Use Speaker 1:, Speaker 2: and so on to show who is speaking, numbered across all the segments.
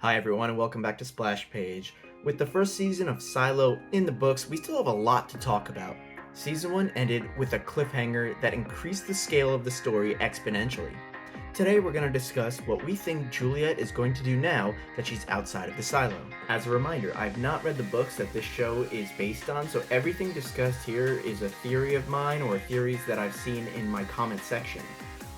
Speaker 1: Hi everyone and welcome back to Splash Page. With the first season of Silo in the books, we still have a lot to talk about. Season 1 ended with a cliffhanger that increased the scale of the story exponentially. Today we're going to discuss what we think Juliette is going to do now that she's outside of the silo. As a reminder, I've not read the books that this show is based on, so everything discussed here is a theory of mine or theories that I've seen in my comment section.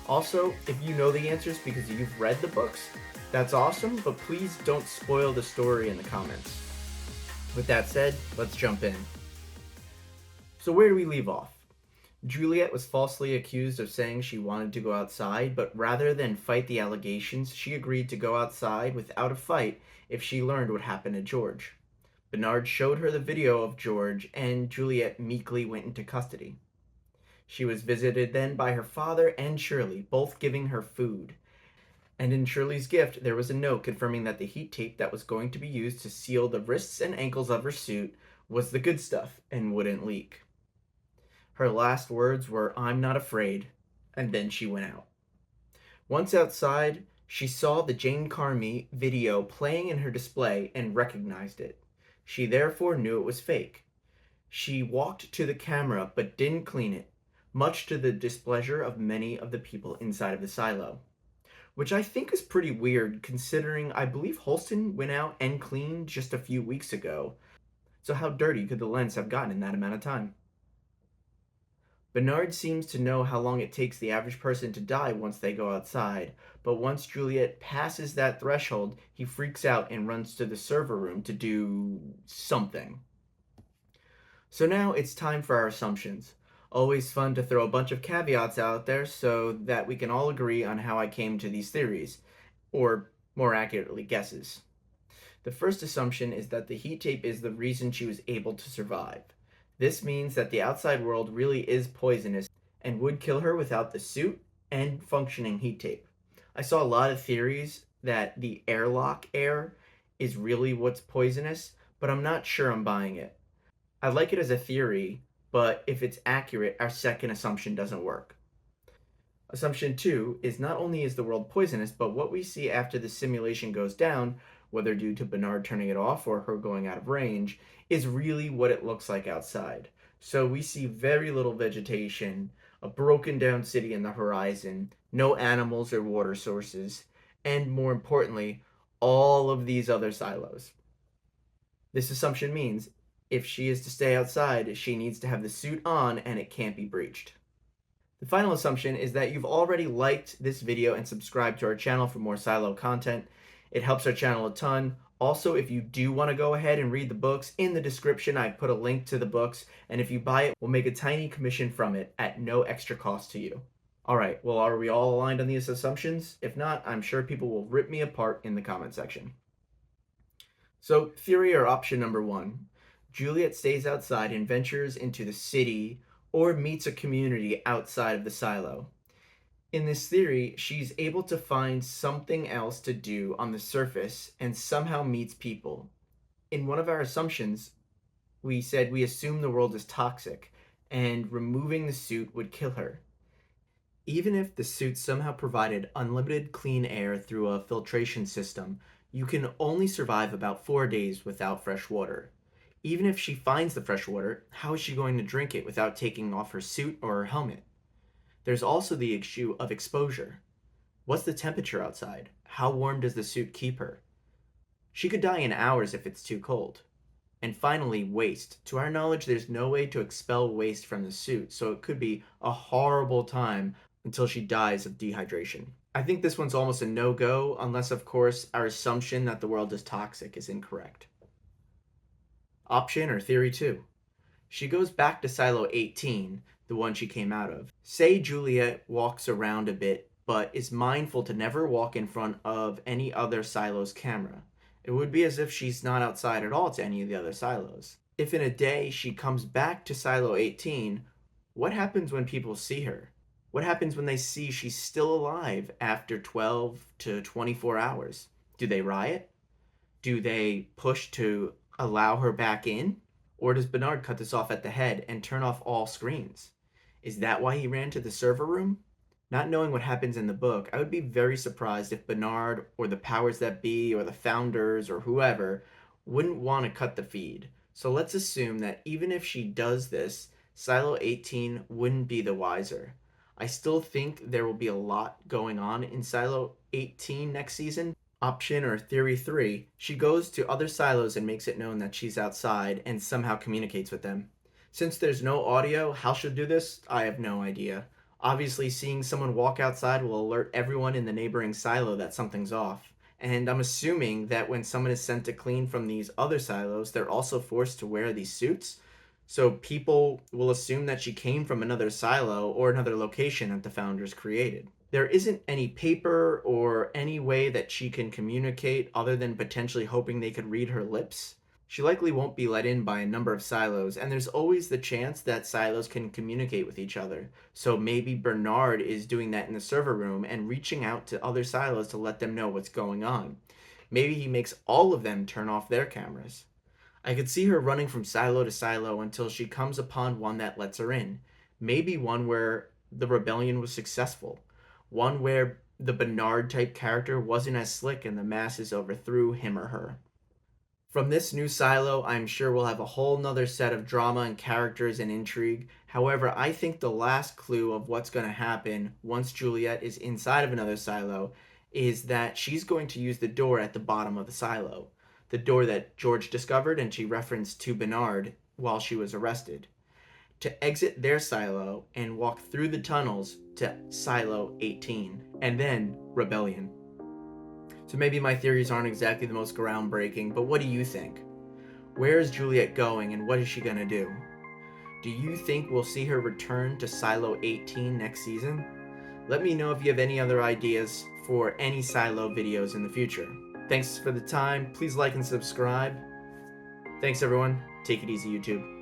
Speaker 1: Also, if you know the answers because you've read the books, that's awesome, but please don't spoil the story in the comments. With that said, let's jump in. So where do we leave off? Juliette was falsely accused of saying she wanted to go outside, but rather than fight the allegations, she agreed to go outside without a fight if she learned what happened to George. Bernard showed her the video of George, and Juliette meekly went into custody. She was visited then by her father and Shirley, both giving her food. And in Shirley's gift, there was a note confirming that the heat tape that was going to be used to seal the wrists and ankles of her suit was the good stuff and wouldn't leak. Her last words were, "I'm not afraid," and then she went out. Once outside, she saw the Jane Carmi video playing in her display and recognized it. She therefore knew it was fake. She walked to the camera but didn't clean it, much to the displeasure of many of the people inside of the silo. Which I think is pretty weird considering I believe Holston went out and cleaned just a few weeks ago. So how dirty could the lens have gotten in that amount of time? Bernard seems to know how long it takes the average person to die once they go outside, but once Juliette passes that threshold, he freaks out and runs to the server room to do something. So now it's time for our assumptions. Always fun to throw a bunch of caveats out there so that we can all agree on how I came to these theories, or more accurately, guesses. The first assumption is that the heat tape is the reason she was able to survive. This means that the outside world really is poisonous and would kill her without the suit and functioning heat tape. I saw a lot of theories that the airlock air is really what's poisonous, but I'm not sure I'm buying it. I like it as a theory, but if it's accurate, our second assumption doesn't work. Assumption 2 is not only is the world poisonous, but what we see after the simulation goes down, whether due to Bernard turning it off or her going out of range, is really what it looks like outside. So we see very little vegetation, a broken down city in the horizon, no animals or water sources, and more importantly, all of these other silos. This assumption means if she is to stay outside, she needs to have the suit on and it can't be breached. The final assumption is that you've already liked this video and subscribed to our channel for more Silo content. It helps our channel a ton. Also, if you do want to go ahead and read the books, in the description I put a link to the books, and if you buy it, we'll make a tiny commission from it at no extra cost to you. Alright, well, are we all aligned on these assumptions? If not, I'm sure people will rip me apart in the comment section. So, theory or option number 1. Juliette stays outside and ventures into the city or meets a community outside of the silo. In this theory, she's able to find something else to do on the surface and somehow meets people. In one of our assumptions, we said we assume the world is toxic and removing the suit would kill her. Even if the suit somehow provided unlimited clean air through a filtration system, you can only survive about 4 days without fresh water. Even if she finds the fresh water, how is she going to drink it without taking off her suit or her helmet? There's also the issue of exposure. What's the temperature outside? How warm does the suit keep her? She could die in hours if it's too cold. And finally, waste. To our knowledge, there's no way to expel waste from the suit, so it could be a horrible time until she dies of dehydration. I think this one's almost a no-go, unless of course our assumption that the world is toxic is incorrect. Option or theory 2. She goes back to Silo 18, the one she came out of. Say Juliette walks around a bit, but is mindful to never walk in front of any other silo's camera. It would be as if she's not outside at all to any of the other silos. If in a day she comes back to Silo 18, what happens when people see her? What happens when they see she's still alive after 12 to 24 hours? Do they riot? Do they push to allow her back in? Or does Bernard cut this off at the head and turn off all screens? Is that why he ran to the server room? Not knowing what happens in the book, I would be very surprised if Bernard or the powers that be or the founders or whoever wouldn't want to cut the feed. So let's assume that even if she does this, Silo 18 wouldn't be the wiser. I still think there will be a lot going on in Silo 18 next season. Option or theory 3, she goes to other silos and makes it known that she's outside and somehow communicates with them. Since there's no audio, how she'll do this, I have no idea. Obviously, seeing someone walk outside will alert everyone in the neighboring silo that something's off. And I'm assuming that when someone is sent to clean from these other silos, they're also forced to wear these suits. So people will assume that she came from another silo or another location that the founders created. There isn't any paper or any way that she can communicate other than potentially hoping they could read her lips. She likely won't be let in by a number of silos, and there's always the chance that silos can communicate with each other. So maybe Bernard is doing that in the server room and reaching out to other silos to let them know what's going on. Maybe he makes all of them turn off their cameras. I could see her running from silo to silo until she comes upon one that lets her in. Maybe one where the rebellion was successful. One where the Bernard type character wasn't as slick and the masses overthrew him or her. From this new silo, I'm sure we'll have a whole nother set of drama and characters and intrigue. However, I think the last clue of what's going to happen once Juliette is inside of another silo is that she's going to use the door at the bottom of the silo. The door that George discovered and she referenced to Bernard while she was arrested. To exit their silo and walk through the tunnels to Silo 18. And then Rebellion. So maybe my theories aren't exactly the most groundbreaking, but what do you think? Where is Juliette going and what is she gonna do? Do you think we'll see her return to Silo 18 next season? Let me know if you have any other ideas for any Silo videos in the future. Thanks for the time. Please like and subscribe. Thanks everyone. Take it easy, YouTube.